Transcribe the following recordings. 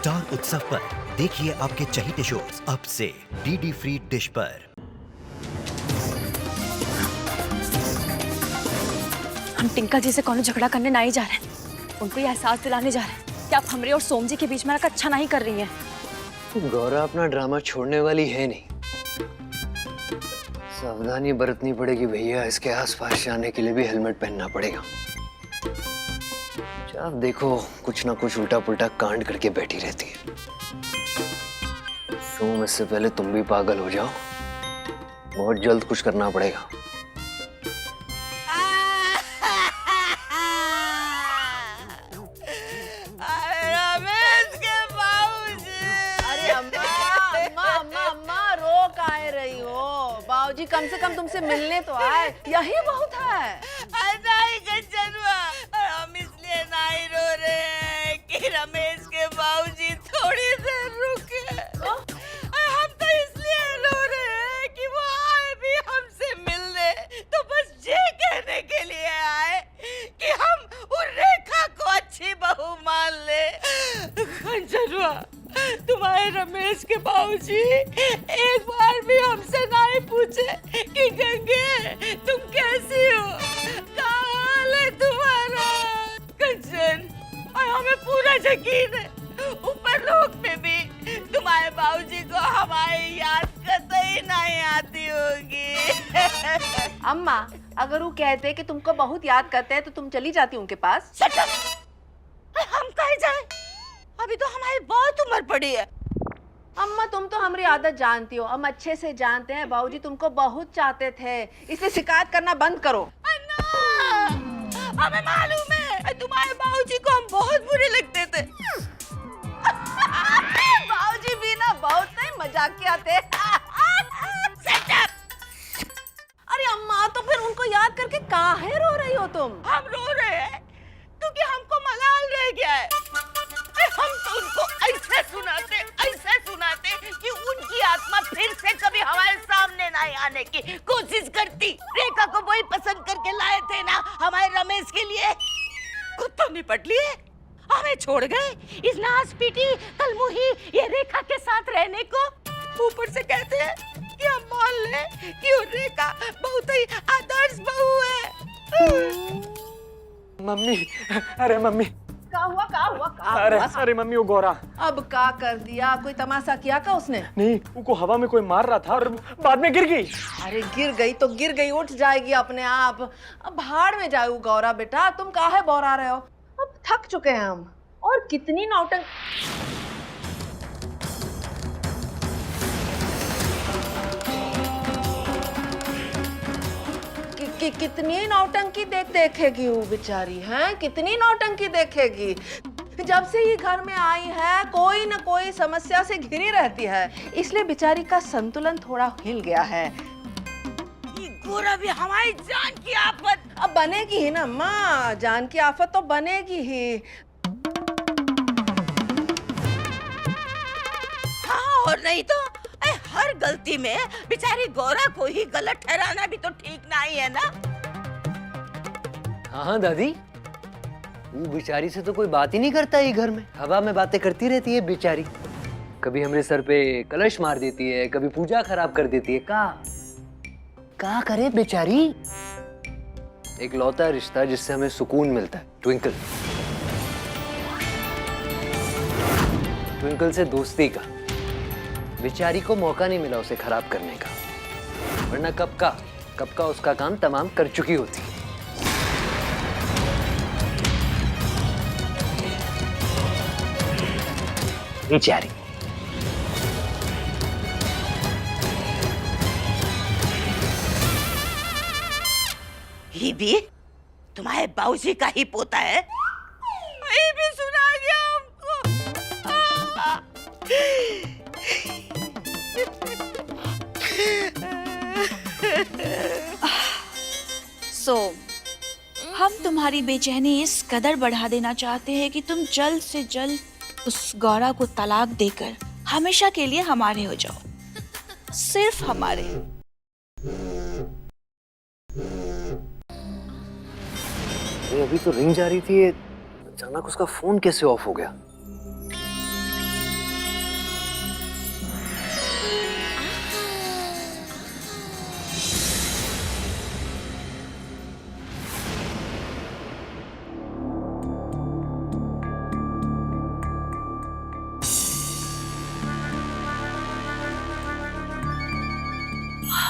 Star उत्सव पर देखिए आपके चहीते शोज अब से डीडी फ्री डिश पर। हम टिंकल जी से कौन झगड़ा करने नहीं जा रहे हैं, उनको ये एहसास दिलाने जा रहे हैं कि आप हमरे और सोम जी के बीच में अच्छा नहीं कर रही हैं। गौरा अपना ड्रामा छोड़ने वाली है नहीं। सावधानी बरतनी पड़ेगी भैया, इसके आसपास जाने के लिए भी हेलमेट पहनना पड़ेगा। आप देखो कुछ ना कुछ उल्टा पुल्टा कांड करके बैठी रहती है। सोम, इससे पहले तुम भी पागल हो जाओ, बहुत जल्द कुछ करना पड़ेगा। रमेश के बाबूजी। अरे अम्मा अम्मा अम्मा अम्मा रो काहे रही हो? बाबूजी कम से कम तुमसे मिलने तो आए, यही बहुत है। नहीं कंचनवा, हम इसलिए नहीं रो रहे हैं कि रमेश के बाबूजी थोड़ी देर रुके। हम तो इसलिए रो रहे हैं कि वो आए भी हमसे मिलने, तो बस ये कहने के लिए आए कि हम उस रेखा को अच्छी बहू मान ले। कंचनवा, तुम्हारे रमेश के बाबूजी एक बार भी हमसे नहीं पूछे कि गंगे तुम कैसी हो, क्या हाल है तुम्हारा? कंचन, और हमें पूरा यकीन है ऊपर लोक में भी तुम्हारे बाबूजी को हमारी याद कतई नहीं आती होगी। अम्मा, अगर वो कहते कि तुमको बहुत याद करते हैं तो तुम चली जाती उनके पास। हम कहीं जाए, अभी तो हमारी बहुत उम्र पड़ी है। अम्मा, तुम तो हमारी आदत जानती हो, हम अच्छे से जानते हैं बाबूजी तुमको बहुत चाहते थे, इसलिए शिकायत करना बंद करो। हमें मालूम है तुम्हारे बाबूजी को हम बहुत बुरे लगते थे। बाबूजी भी ना बहुत नहीं मजाकिया थे। अरे अम्मा, तो फिर उनको याद करके काहे रो रही हो तुम? हम रो रहे हैं क्योंकि हमको मलाल रह गया है। हम तो उनको ऐसे सुनाते कि उनकी आत्मा फिर से कभी हमारे सामने नहीं आने की कोशिश करती। रेखा को वही पसंद करके लाए थे ना हमारे रमेश के लिए, खुद तो निपट लिए, हमें छोड़ गए इस नास पीटी कलमुही ये रेखा के साथ रहने को। ऊपर से कहते हैं कि हम मान ले कि वो रेखा बहुत ही आदर्श बहू है। मम्मी, अरे मम्मी, अरे मम्मी, वो गौरा। अब का कर दिया? कोई तमाशा किया का उसने? नहीं, उनको हवा में कोई मार रहा था और बाद में गिर गई। अरे गिर गई तो गिर गई, उठ जाएगी अपने आप। अब भाड़ में जाओ गौरा बेटा, तुम काहे बौरा रहे हो? अब थक चुके हैं हम, और कितनी नौटंक कितनी नौटंकी देखेगी वो बेचारी, हैं? कितनी नौटंकी देखेगी? जब से ये घर में आई है कोई न कोई समस्या से घिरी रहती है, इसलिए बेचारी का संतुलन थोड़ा हिल गया है। ये गोरा भी हमारी जान की आफत। अब बनेगी ही ना माँ, जान की आफत तो बनेगी ही। हाँ, और नहीं तो हर गलती में बेचारी गौरा को ही गलत ठहराना भी तो ठीक नहीं है ना। हाँ दादी, वो बेचारी से तो कोई बात ही नहीं करता ये घर में, हवा में बातें करती रहती है बेचारी। कभी हमारे सर पे कलश मार देती है, कभी पूजा खराब कर देती है। का करे बेचारी? एक लौता रिश्ता जिससे हमें सुकून मिलता है, ट्विंकल। ट्विंकल से दोस्ती का बेचारी को मौका नहीं मिला उसे खराब करने का, वरना कब का उसका काम तमाम कर चुकी होती। बेचारी। ये भी तुम्हारे बाबूजी का ही पोता है? ये भी सुना गया हमको। हम तुम्हारी बेचैनी इस कदर बढ़ा देना चाहते हैं कि तुम जल्द से जल्द उस गौरा को तलाक देकर हमेशा के लिए हमारे हो जाओ, सिर्फ हमारे। अभी तो रिंग जा रही थी, अचानक उसका फोन कैसे ऑफ हो गया?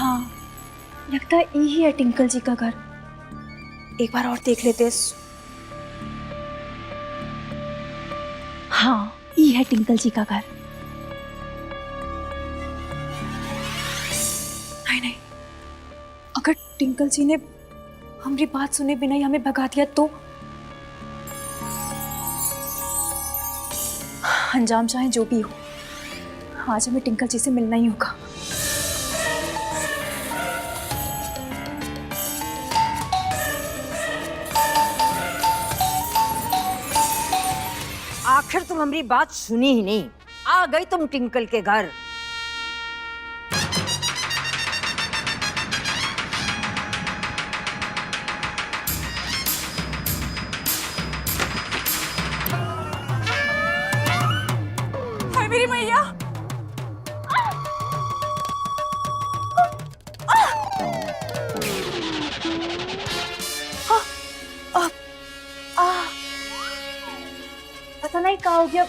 हाँ, लगता है यही है टिंकल जी का घर। एक बार और देख लेते हैं। हाँ, ये है टिंकल जी का घर। नहीं नहीं, अगर टिंकल जी ने हमारी बात सुने बिना ही हमें भगा दिया तो अंजाम चाहे जो भी हो, आज हमें टिंकल जी से मिलना ही होगा। आखिर तुम हमारी बात सुनी ही नहीं, आ गई तुम टिंकल के घर। हाय मेरी मैया। पता नहीं क्या हो गया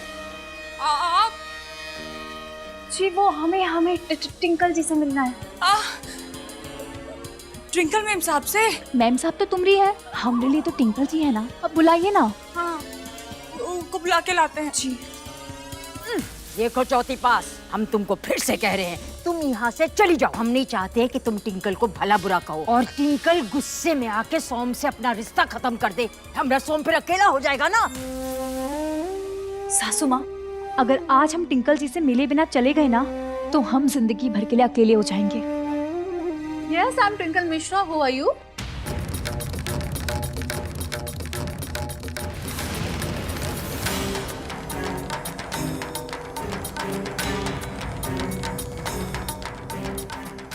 जी। वो हमें टिंकल जी से मिलना है। ट्विंकल मैम साहब से? मैम साहब तो तुमरी है, हमारे लिए तो टिंकल जी है ना। अब बुलाइए ना। हाँ, उनको बुला के लाते हैं जी। देखो चौथी पास, हम तुमको फिर से कह रहे हैं, तुम यहाँ से चली जाओ। हम नहीं चाहते कि तुम टिंकल को भला बुरा कहो और टिंकल गुस्से में आके सोम से अपना रिश्ता खत्म कर दे। हमारा सोम फिर अकेला हो जाएगा ना। सासू माँ, अगर आज हम टिंकल जी से मिले बिना चले गए ना तो हम जिंदगी भर के लिए अकेले हो जाएंगे। Yes, I'm Twinkle Mishra. Who are you?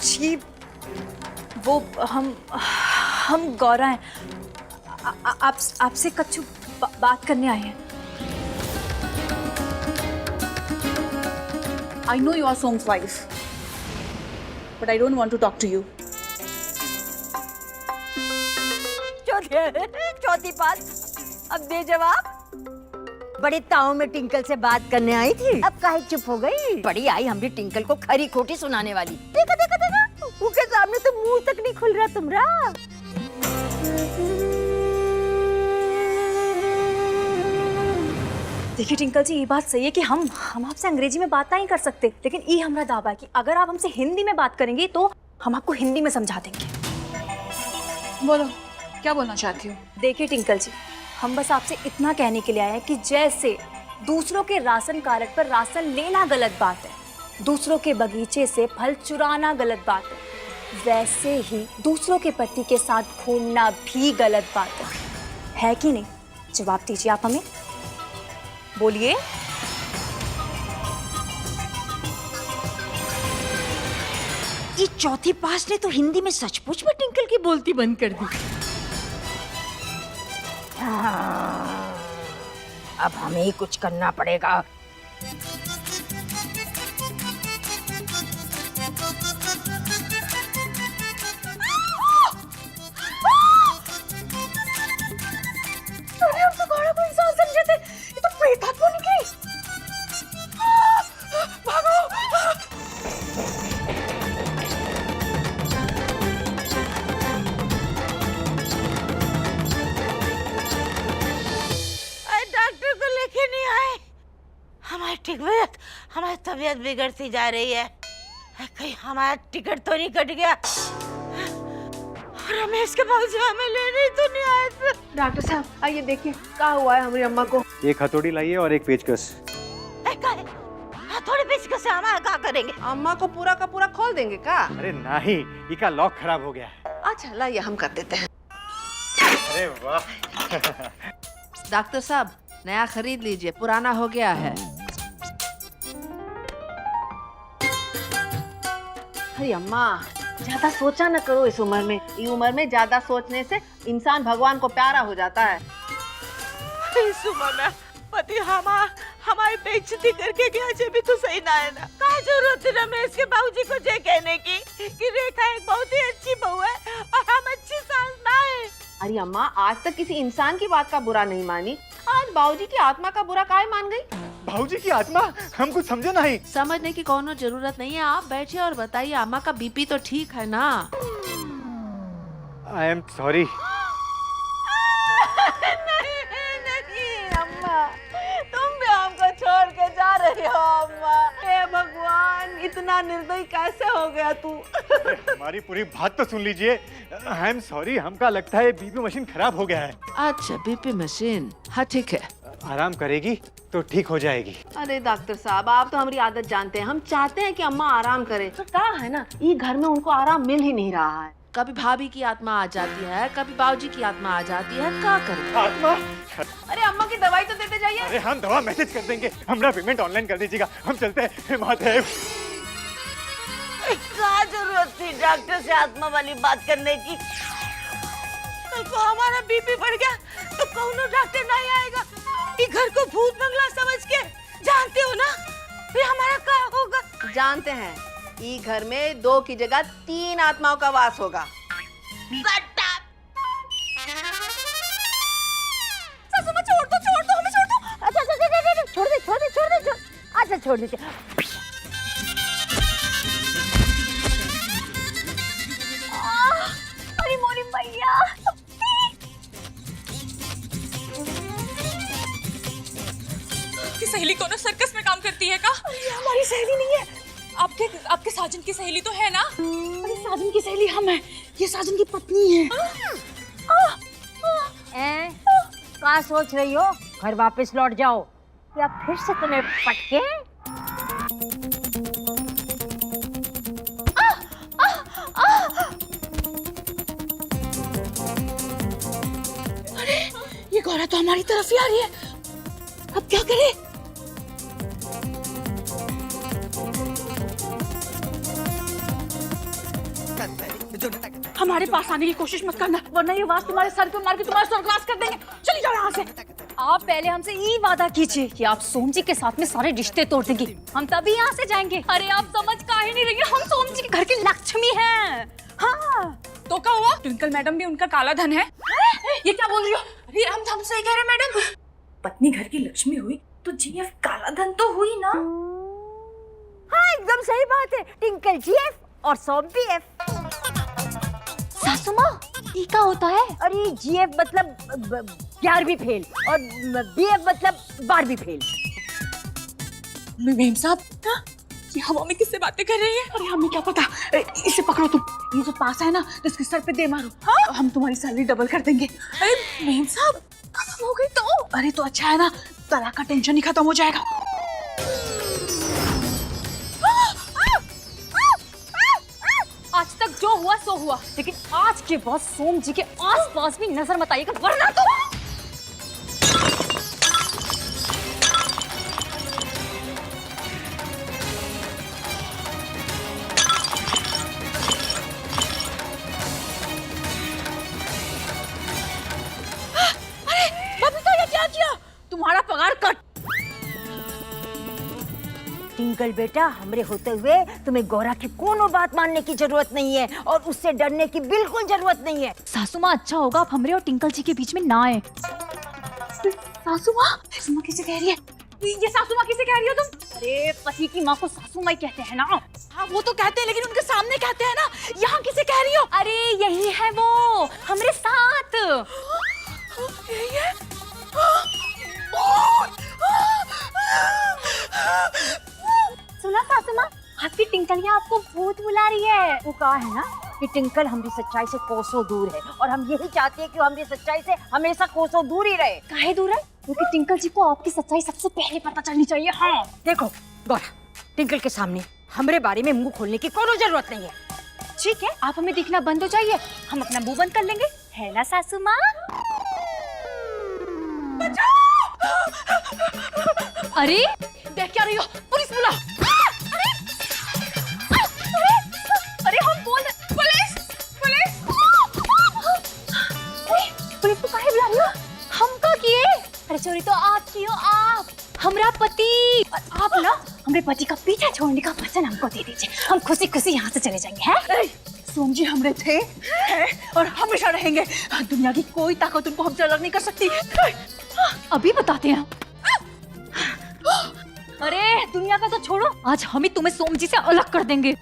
जी वो हम गौरा हैं। आपसे कच्चू बात करने आए हैं। I know you are Som's wife, but I don't want to talk to you. चौथी पास, अब दे जवाब। बड़े ताव में टिंकल से बात करने आई थी, अब काहे चुप हो गई? बड़ी आई हमने टिंकल को खरी खोटी सुनाने वाली। देखा देखा देखा, उसके सामने तो मुंह तक नहीं खुल रहा तुम्हारा। देखिए टिंकल जी, ये बात सही है कि हम आपसे अंग्रेजी में बात नहीं कर सकते, लेकिन ये हमारा दावा है कि अगर आप हमसे हिंदी में बात करेंगे तो हम आपको हिंदी में समझा देंगे। बोलो, क्या बोलना चाहती हो? देखिए टिंकल जी, हम बस आपसे इतना कहने के लिए आए हैं कि जैसे दूसरों के राशन कार्ड पर राशन लेना गलत बात है, दूसरों के बगीचे से फल चुराना गलत बात है, वैसे ही दूसरों के पति के साथ घूमना भी गलत बात है कि नहीं? जवाब दीजिए आप हमें, बोलिए। ये चौथी पास ने तो हिंदी में सचमुच में टिंकल की बोलती बंद कर दी। अब हमें ही कुछ करना पड़ेगा। अरे हम तो गौरा को इंसान समझे थे, ये तो प्रेतात्मा निकली। भागो। डॉक्टर को लेके नहीं आए। हमारी तबीयत बिगड़ती जा रही है। कहीं हमारा टिकट तो नहीं कट गया और रमेश के बाबूजी हमें लेने तो नहीं आए थे। डॉक्टर साहब, आइए देखिए क्या हुआ है हमारी अम्मा को। एक हथौड़ी लाइए और एक पेचकस। थोड़ी पेचकस से हमारा क्या करेंगे? अम्मा को पूरा का पूरा खोल देंगे का? अरे नहीं, इसका लॉक खराब हो गया है। अच्छा लाइए, हम कर देते हैं। अरे वाह। डॉक्टर साहब, नया खरीद लीजिए, पुराना हो गया है। अरे अम्मा, ज्यादा सोचा न करो इस उम्र में। इस उम्र में ज्यादा सोचने से इंसान भगवान को प्यारा हो जाता है। इस उम्र में पति हमारी बेइज्जती करके गया, जे भी तो सही ना है ना। क्या जरूरत है रमेश के बाबूजी को ये कहने की कि रेखा एक बहुत ही अच्छी बहू है और हम अच्छी सास ना है। अरे अम्मा, आज तक किसी इंसान की बात का बुरा नहीं मानी, आज बाबूजी की आत्मा का बुरा काहे मान गई? भाऊजी की आत्मा, हम कुछ समझे नहीं। समझने की कोनो जरूरत नहीं है, आप बैठिए और बताइए अम्मा का बीपी तो ठीक है ना? I am sorry. नहीं अम्मा, तुम भी हमको छोड़ के जा रही हो अम्मा। हे भगवान, इतना निर्दयी कैसे हो गया तू? हमारी पूरी बात तो सुन लीजिए। आई एम सॉरी, हमका लगता है बीपी मशीन खराब हो गया है। अच्छा, बीपी मशीन, हाँ ठीक है। आराम करेगी तो ठीक हो जाएगी। अरे डॉक्टर साहब, आप तो हमारी आदत जानते हैं, हम चाहते हैं कि अम्मा आराम करे, तो क्या है ना, ये घर में उनको आराम मिल ही नहीं रहा है। कभी भाभी की आत्मा आ जाती है, कभी बाबूजी की आत्मा आ जाती है, क्या करें? आत्मा? अरे अम्मा की दवाई तो देते जाइए। अरे हम दवा मैसेज कर देंगे, हमारा पेमेंट ऑनलाइन कर दीजिएगा, हम चलते हैं। महादेव, क्या जरूरत थी डॉक्टर से आत्मा वाली बात करने की? कल को हमारा बीपी बढ़ गया तो कौन डॉक्टर नहीं आएगा। ये घर को भूत बंगला समझ के, जानते हो ना, फिर हमारा क्या होगा? जानते हैं, ये घर में 2 की जगह 3 आत्माओं का वास होगा। छोड़ दे। अरे मोरी भैया, आपकी सहेली को ना सर्कस में काम करती है का? अरे हमारी सहेली नहीं है। आपके साजन की सहेली तो है ना? अरे साजन की सहेली हम है, ये साजन की पत्नी है। क्या सोच रही हो? घर वापस लौट जाओ या फिर से तुम्हें पटके? अरे ये गौरा तो हमारी तरफ ही आ रही है, अब क्या करें? हमारे पास आने की कोशिश मत करना, वरना ये वास तुम्हारे सर पे मार के तुम्हारा स्वर्गवास कर देंगे। चली जाओ यहाँ से। आप पहले हमसे ये वादा कीजिए कि आप सोमजी के साथ में सारे रिश्ते तोड़ देंगे, हम तभी यहाँ से जाएंगे। अरे आप समझ काहे नहीं रही हैं, हम सोमजी के घर की लक्ष्मी हैं। हाँ तो क्या हुआ? ट्विंकल मैडम भी उनका काला धन है। ये क्या बोल रही हो? अरे हम सही कह रहे हैं मैडम। पत्नी घर की लक्ष्मी हुई तो जीएफ काला धन तो हुई ना? हाँ एकदम सही बात है, टिंकल जीएफ और सोम बीएफ। सासू माँ, ये क्या होता है? अरे जीएफ मतलब 11वीं फेल और बीएफ मतलब 12वीं फेल। मेम साहब, ये हवा में किससे बातें कर रही है? अरे हमें क्या पता। इसे पकड़ो तुम, ये जो पास है ना, इसके सर पे दे मारो। हाँ? हम तुम्हारी सैलरी डबल कर देंगे। अरे मेम साहब, खत्म हो गई तो? अरे तो अच्छा है ना, तलाक का टेंशन ही खत्म हो जाएगा। आज तक जो हुआ सो हुआ, लेकिन आज के बाद सोम जी के आसपास भी नजर मत आइएगा, वरना तो तुम्हारा पगार कट। टिंकल बेटा, हमरे होते हुए तुम्हें गौरा की कोनो बात मानने की जरूरत नहीं है और उससे डरने की बिल्कुल जरूरत नहीं है। सासू माँ, अच्छा होगा आप हमरे और टिंकल जी के बीच में ना आए। सासू माँ किसे कह रही है? ये सासू माँ किसे कह रही हो तुम? अरे पति की माँ को सासू माँ कहते हैं ना। हाँ वो तो कहते हैं, लेकिन उनके सामने कहते हैं ना। यहाँ किसे कह रही हो? अरे यही है वो, हमरे साथ। यही है? सुना सासू माँ, आपकी टिंकलियाँ आपको भूत बुला रही है। वो कहा है ना कि टिंकल हमारी सच्चाई से कोसों दूर है और हम यही चाहते हैं कि हमारी सच्चाई से हमेशा कोसों दूर ही रहे। काहे दूर है? क्योंकि टिंकल जी को आपकी सच्चाई सबसे पहले पता चलनी चाहिए। हाँ देखो गौरा, टिंकल के सामने हमारे बारे में मुंह खोलने की कोनो जरूरत नहीं है। ठीक है, आप हमें दिखना बंद हो जाइए, हम अपना मुंह बंद कर लेंगे, है ना सासू माँ? अरे देख क्या रही हो? पुलिस बुला। अरे हम बोल पुलिस पुलिस को काहे बुला रही हो? हम का किए? अरे चोरी तो आप की हो, आप हमरा पति। आप ना हमरे पति का पीछा छोड़ने का वचन हमको दे दीजिए, हम खुशी खुशी यहाँ से चले जाएंगे। हैं? सोम जी हमरे थे, हैं और हमेशा रहेंगे। दुनिया की कोई ताकत उनको हमसे अलग नहीं कर सकती। अभी बताते हैं। अरे दुनिया का तो छोड़ो, आज हम ही तुम्हें सोम जी से अलग कर देंगे।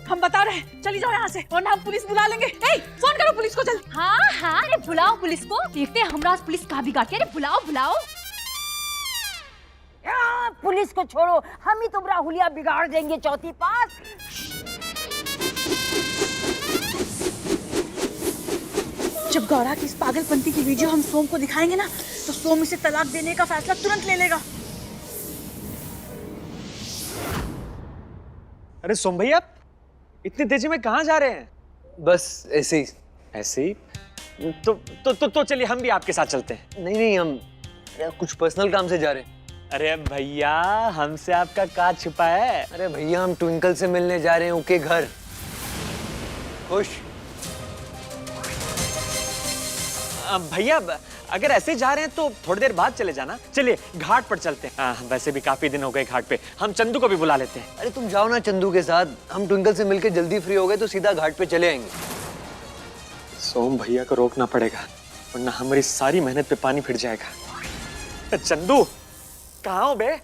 हम बता रहे हैं, चली जाओ यहाँ से वरना हम पुलिस बुला लेंगे। ए, फोन करो पुलिस को जल्दी। हाँ हाँ, अरे बुलाओ पुलिस को, देखते हैं हमरा पुलिस कहाँ बिगाड़ती है। अरे बुलाओ बुलाओ। पुलिस को छोड़ो, हम ही तुम्हारा हुलिया बिगाड़ देंगे चौथी पास। जब गौरा की इस पागलपंती की वीडियो हम सोम को दिखाएंगे ना, तो सोम इसे तलाक देने का फैसला तुरंत ले लेगा। अरे सोम भैया, इतनी तेजी में कहाँ जा रहे हैं? बस ऐसे ही। ऐसे ही? तो चलिए हम भी आपके साथ चलते हैं। नहीं नहीं, हम कुछ पर्सनल काम से जा रहे हैं। अरे भैया, हमसे आपका क्या छिपा है? अरे भैया, हम ट्विंकल से मिलने जा रहे हैं, उनके घर। खुश? भैया, अगर ऐसे जा रहे हैं तो थोड़ी देर बाद चले जाना। चलिए घाट पर चलते हैं। वैसे भी काफी दिन हो गए घाट पे, हम चंदू को भी बुला लेते हैं। अरे तुम जाओ ना चंदू के साथ, हम ट्विंकल से मिलके जल्दी फ्री हो गए तो सीधा घाट पे चले आएंगे। सोम भैया को रोकना पड़ेगा, वरना हमारी सारी मेहनत पे पानी फिर जाएगा। चंदू, कहाँ हो बे?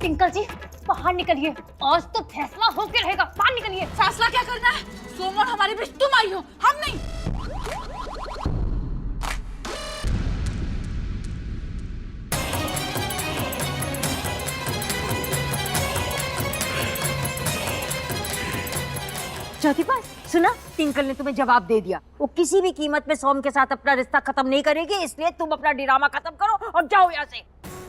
टिंकल जी बाहर निकलिए, आज तो फैसला होके रहेगा। बाहर निकलिए। फैसला क्या करना है? सोम और हमारे बीच तुम आई हो, हम नहीं। चौथी पास सुना, टिंकल ने तुम्हें जवाब दे दिया। वो किसी भी कीमत में सोम के साथ अपना रिश्ता खत्म नहीं करेगी, इसलिए तुम अपना ड्रामा खत्म करो और जाओ यहाँ से।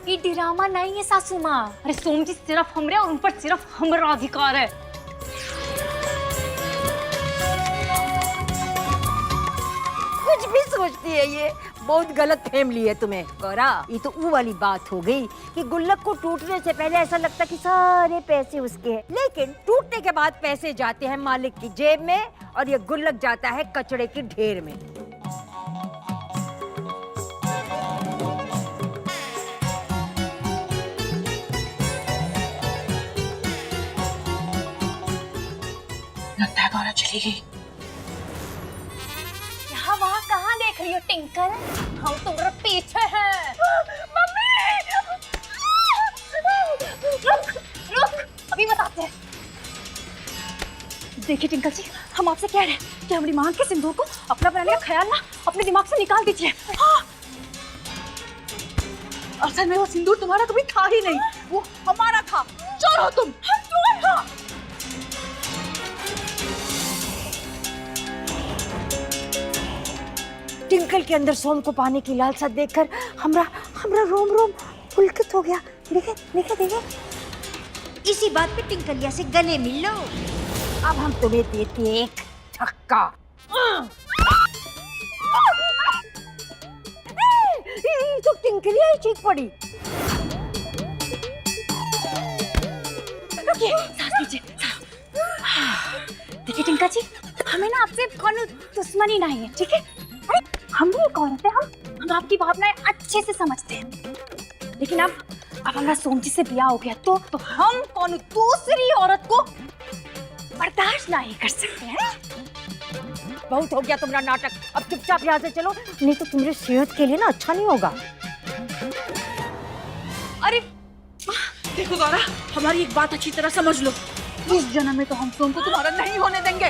ये ड्रामा नहीं है सासू माँ। अरे सोम जी सिर्फ हमरे और उन पर सिर्फ हमारा अधिकार है। कुछ भी सोचती है ये, बहुत गलत फहमी है तुम्हें। गौरा, ये तो वो वाली बात हो गई कि गुल्लक को टूटने से पहले ऐसा लगता कि सारे पैसे उसके हैं, लेकिन टूटने के बाद पैसे जाते हैं मालिक की जेब में और ये गुल्लक जाता है कचड़े के ढेर में। लगता है गौरा चली गई। यहाँ वहाँ कहाँ देख रही हो टिंकल? हम तुम्हारे पीछे हैं। मम्मी! रुक, अभी बताते हैं। देखिए टिंकल जी, हम आपसे कह रहे हैं कि हमारी मांग के सिंदूर को अपना बनाने का ख्याल ना अपने दिमाग से निकाल दीजिए। असल में वो सिंदूर तुम्हारा कभी था ही नहीं, वो हमारा था। चोर हो तुम। हम चोर हो। टिंकल के अंदर सोम को पाने की लालसा देखकर हमरा रोम रोम पुलकित हो गया। देखे इसी बात पे टिंकलिया से गले मिल लो। अब हम तुम्हें देते एक धक्का। तो टिंकलिया ही चीख पड़ी। रुकिए, सांस लीजिए, सांस। देखिए टिंकल जी, हमें ना आपसे कोनो दुश्मनी नहीं है, ठीक है? अरे हम भी एक औरत है, हम आपकी भावनाएं अच्छे से समझते हैं। लेकिन अब हमारा सोम जी से ब्याह हो गया तो हम कौन दूसरी औरत को बर्दाश्त नहीं कर सकते हैं। बहुत हो गया तुम्हारा नाटक, अब चुपचाप यहाँ से चलो, नहीं तो तुम्हारी सेहत के लिए ना अच्छा नहीं होगा। अरे देखो गौरा, हमारी एक बात अच्छी तरह समझ लो, इस जन्म में तो हम सोम को तुम्हारा नहीं होने देंगे।